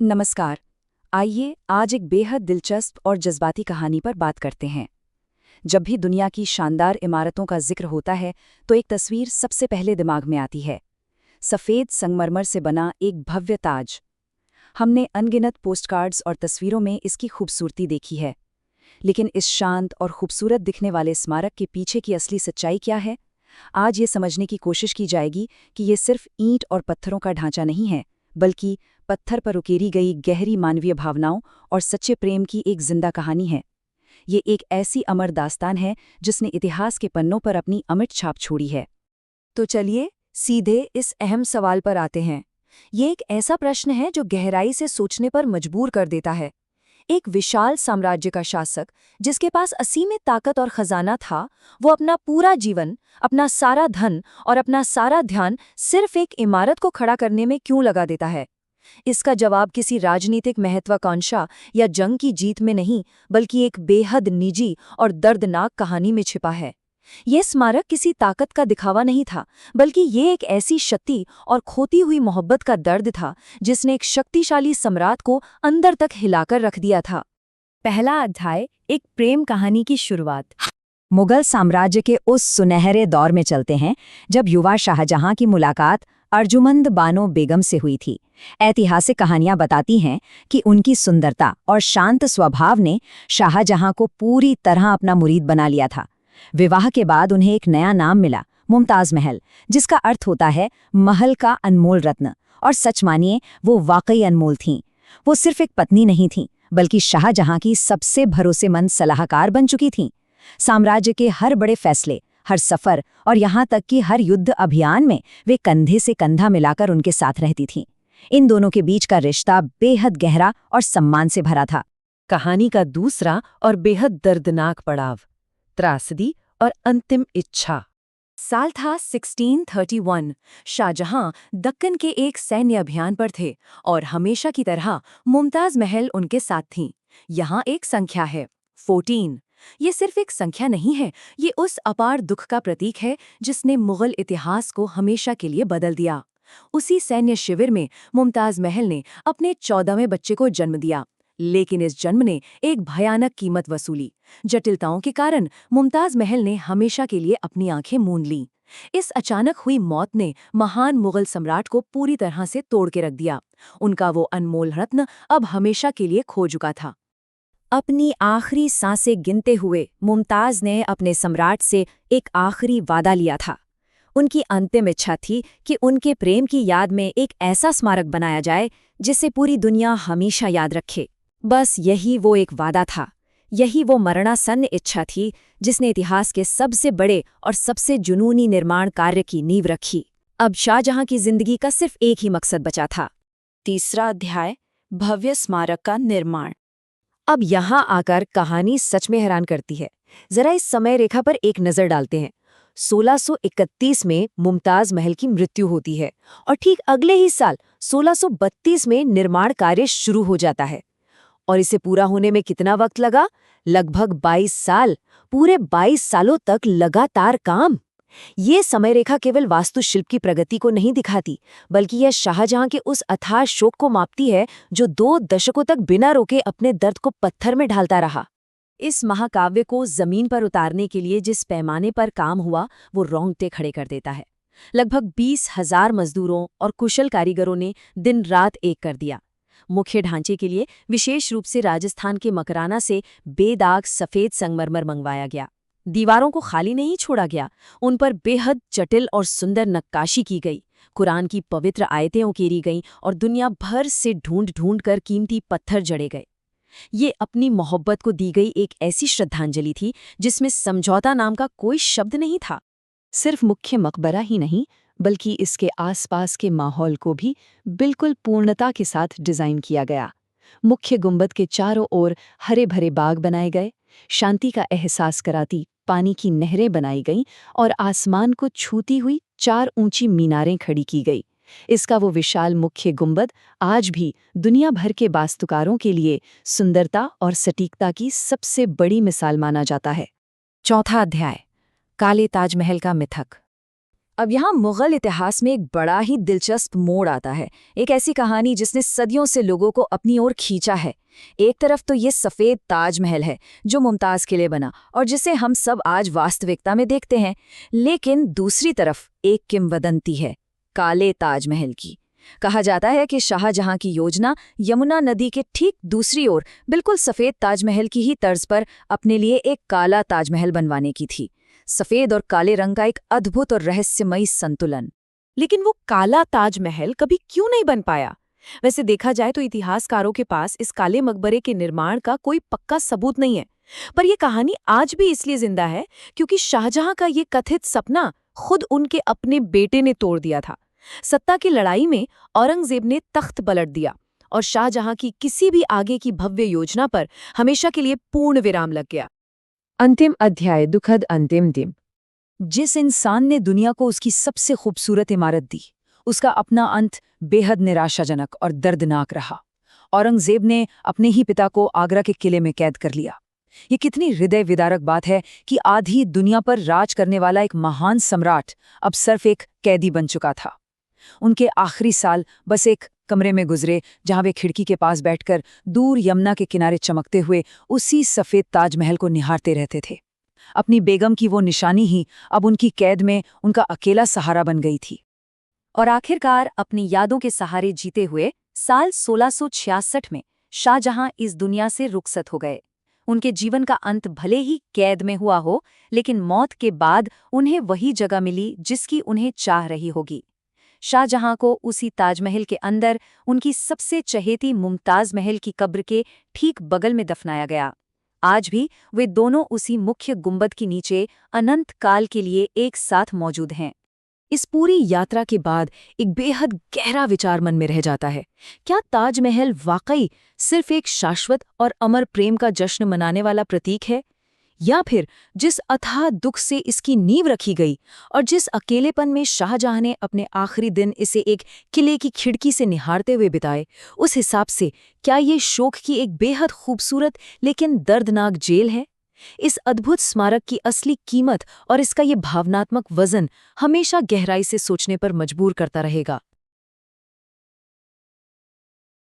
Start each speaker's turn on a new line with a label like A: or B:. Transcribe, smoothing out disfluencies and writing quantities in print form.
A: नमस्कार। आइए आज एक बेहद दिलचस्प और जज्बाती कहानी पर बात करते हैं। जब भी दुनिया की शानदार इमारतों का जिक्र होता है तो एक तस्वीर सबसे पहले दिमाग में आती है। सफ़ेद संगमरमर से बना एक भव्य ताज। हमने अनगिनत पोस्टकार्ड्स और तस्वीरों में इसकी खूबसूरती देखी है, लेकिन इस शांत और खूबसूरत दिखने वाले स्मारक के पीछे की असली सच्चाई क्या है? आज ये समझने की कोशिश की जाएगी कि ये सिर्फ ईंट और पत्थरों का ढांचा नहीं है, बल्कि पत्थर पर उकेरी गई गहरी मानवीय भावनाओं और सच्चे प्रेम की एक जिंदा कहानी है। ये एक ऐसी अमर दास्तान है जिसने इतिहास के पन्नों पर अपनी अमिट छाप छोड़ी है।
B: तो चलिए सीधे इस अहम सवाल पर आते हैं। ये एक ऐसा प्रश्न है जो गहराई से सोचने पर मजबूर कर देता है। एक विशाल साम्राज्य का शासक, जिसके पास असीमित ताकत और खजाना था, वो अपना पूरा जीवन, अपना सारा धन और अपना सारा ध्यान सिर्फ एक इमारत को खड़ा करने में क्यों लगा देता है? इसका जवाब किसी राजनीतिक महत्वाकांक्षा या जंग की जीत में नहीं, बल्कि एक बेहद निजी और दर्दनाक कहानी में छिपा है। ये स्मारक किसी ताकत का दिखावा नहीं था, बल्कि ये एक ऐसी शक्ति और खोती हुई मोहब्बत का दर्द था जिसने एक शक्तिशाली सम्राट को अंदर तक हिलाकर रख दिया था। पहला अध्याय, एक प्रेम कहानी की शुरुआत।
C: मुगल साम्राज्य के उस सुनहरे दौर में चलते हैं जब युवा शाहजहां की मुलाकात अर्जुमंद बानो बेगम से हुई थी। ऐतिहासिक कहानियां बताती हैं कि उनकी सुंदरता और शांत स्वभाव ने शाहजहां को पूरी तरह अपना मुरीद बना लिया था। विवाह के बाद उन्हें एक नया नाम मिला, मुमताज महल, जिसका अर्थ होता है महल का अनमोल रत्न। और सच मानिए, वो वाकई अनमोल थीं। वो सिर्फ एक पत्नी नहीं थीं, बल्कि शाहजहां की सबसे भरोसेमंद सलाहकार बन चुकी थीं। साम्राज्य के हर बड़े फैसले, हर सफर और यहाँ तक कि हर युद्ध अभियान में वे कंधे से कंधा मिलाकर उनके साथ रहती थीं। इन दोनों के बीच का रिश्ता बेहद गहरा और सम्मान से भरा था।
B: कहानी का दूसरा और बेहद दर्दनाक पड़ाव, त्रासदी और अंतिम इच्छा। साल था 1631। शाहजहां दक्कन के एक सैन्य अभियान पर थे और हमेशा की तरह मुमताज महल उनके साथ थीं। यहाँ एक संख्या है, 14। ये सिर्फ एक संख्या नहीं है, ये उस अपार दुख का प्रतीक है जिसने मुगल इतिहास को हमेशा के लिए बदल दिया। उसी सैन्य शिविर में मुमताज महल ने अपने 14वें बच्चे को जन्म दिया, लेकिन इस जन्म ने एक भयानक कीमत वसूली। जटिलताओं के कारण मुमताज महल ने हमेशा के लिए अपनी आंखें मूंद लीं। इस अचानक हुई मौत ने महान मुगल सम्राट को पूरी तरह से तोड़ के रख दिया। उनका वो अनमोल रत्न अब हमेशा के लिए खो चुका था।
C: अपनी आखिरी सांसें गिनते हुए मुमताज ने अपने सम्राट से एक आखिरी वादा लिया था। उनकी अंतिम इच्छा थी कि उनके प्रेम की याद में एक ऐसा स्मारक बनाया जाए जिसे पूरी दुनिया हमेशा याद रखे। बस यही वो एक वादा था, यही वो मरणासन्न इच्छा थी जिसने इतिहास के सबसे बड़े और सबसे जुनूनी निर्माण कार्य की नींव रखी। अब शाहजहां की जिंदगी का सिर्फ एक ही मकसद बचा था।
B: तीसरा अध्याय, भव्य स्मारक का निर्माण। अब यहाँ आकर कहानी सच में हैरान करती है। जरा इस समय रेखा पर एक नजर डालते हैं। 1631 में मुमताज महल की मृत्यु होती है और ठीक अगले ही साल 1632 में निर्माण कार्य शुरू हो जाता है। और इसे पूरा होने में कितना वक्त लगा? लगभग 22 साल। पूरे 22 सालों तक लगातार काम। ये समय रेखा केवल वास्तुशिल्प की प्रगति को नहीं दिखाती, बल्कि यह शाहजहां के उस अथाह शोक को मापती है जो 2 दशकों तक बिना रोके अपने दर्द को पत्थर में ढालता रहा।
C: इस महाकाव्य को जमीन पर उतारने के लिए जिस पैमाने पर काम हुआ, वो रोंगटे खड़े कर देता है। लगभग 20,000 मजदूरों और कुशल कारीगरों ने दिन रात एक कर दिया। मुख्य ढांचे के लिए विशेष रूप से राजस्थान के मकराना से बेदाग सफेद संगमरमर मंगवाया गया। दीवारों को खाली नहीं छोड़ा गया, उन पर बेहद जटिल और सुंदर नक्काशी की गई। कुरान की पवित्र आयतें उकेरी गईं और दुनिया भर से ढूंढ ढूंढ कर कीमती पत्थर जड़े गए। ये अपनी मोहब्बत को दी गई एक ऐसी श्रद्धांजलि थी जिसमें समझौता नाम का कोई शब्द नहीं था।
B: सिर्फ मुख्य मकबरा ही नहीं, बल्कि इसके आसपास के माहौल को भी बिल्कुल पूर्णता के साथ डिजाइन किया गया। मुख्य गुंबद के चारों ओर हरे भरे बाग बनाए गए, शांति का एहसास कराती पानी की नहरें बनाई गईं और आसमान को छूती हुई 4 ऊंची मीनारें खड़ी की गई। इसका वो विशाल मुख्य गुंबद आज भी दुनिया भर के वास्तुकारों के लिए सुंदरता और सटीकता की सबसे बड़ी मिसाल माना जाता है।
C: चौथा अध्याय, काले ताजमहल का मिथक।
A: अब यहाँ मुगल इतिहास में एक बड़ा ही दिलचस्प मोड़ आता है, एक ऐसी कहानी जिसने सदियों से लोगों को अपनी ओर खींचा है। एक तरफ तो ये सफ़ेद ताजमहल है जो मुमताज़ के लिए बना और जिसे हम सब आज वास्तविकता में देखते हैं, लेकिन दूसरी तरफ एक किंवदंती है काले ताजमहल की। कहा जाता है कि शाहजहां की योजना यमुना नदी के ठीक दूसरी ओर बिल्कुल सफ़ेद ताजमहल की ही तर्ज पर अपने लिए एक काला ताजमहल बनवाने की थी। सफ़ेद और काले रंग का एक अद्भुत और रहस्यमयी संतुलन।
B: लेकिन वो काला ताजमहल कभी क्यों नहीं बन पाया? वैसे देखा जाए तो इतिहासकारों के पास इस काले मकबरे के निर्माण का कोई पक्का सबूत नहीं है, पर यह कहानी आज भी इसलिए जिंदा है क्योंकि शाहजहां का ये कथित सपना खुद उनके अपने बेटे ने तोड़ दिया था। सत्ता की लड़ाई में औरंगजेब ने तख्त पलट दिया और शाहजहां की किसी भी आगे की भव्य योजना पर हमेशा के लिए पूर्ण विराम लग गया।
C: अंतिम अध्याय, दुखद अंतिम दिन।
A: जिस इंसान ने दुनिया को उसकी सबसे खूबसूरत इमारत दी, उसका अपना अंत बेहद निराशाजनक और दर्दनाक रहा। औरंगजेब ने अपने ही पिता को आगरा के किले में कैद कर लिया। ये कितनी हृदय विदारक बात है कि आधी दुनिया पर राज करने वाला एक महान सम्राट अब सिर्फ एक कैदी बन चुका था। उनके आखिरी साल बस एक कमरे में गुजरे जहां वे खिड़की के पास बैठकर दूर यमुना के किनारे चमकते हुए उसी सफ़ेद ताजमहल को निहारते रहते थे। अपनी बेगम की वो निशानी ही अब उनकी कैद में उनका अकेला सहारा बन गई थी।
B: और आखिरकार अपनी यादों के सहारे जीते हुए साल 1666 में शाहजहां इस दुनिया से रुखसत हो गए। उनके जीवन का अंत भले ही कैद में हुआ हो, लेकिन मौत के बाद उन्हें वही जगह मिली जिसकी उन्हें चाह रही होगी। शाहजहां को उसी ताजमहल के अंदर उनकी सबसे चहेती मुमताज़ महल की कब्र के ठीक बगल में दफनाया गया। आज भी वे दोनों उसी मुख्य गुंबद के नीचे अनंत काल के लिए एक साथ मौजूद हैं। इस पूरी यात्रा के बाद एक बेहद गहरा विचार मन में रह जाता है। क्या ताजमहल वाकई सिर्फ एक शाश्वत और अमर प्रेम का जश्न मनाने वाला प्रतीक है, या फिर जिस अथाह दुख से इसकी नींव रखी गई और जिस अकेलेपन में शाहजहां ने अपने आखिरी दिन इसे एक किले की खिड़की से निहारते हुए बिताए, उस हिसाब से क्या ये शोक की एक बेहद खूबसूरत लेकिन दर्दनाक जेल है? इस अद्भुत स्मारक की असली कीमत और इसका ये भावनात्मक वजन हमेशा गहराई से सोचने पर मजबूर करता रहेगा।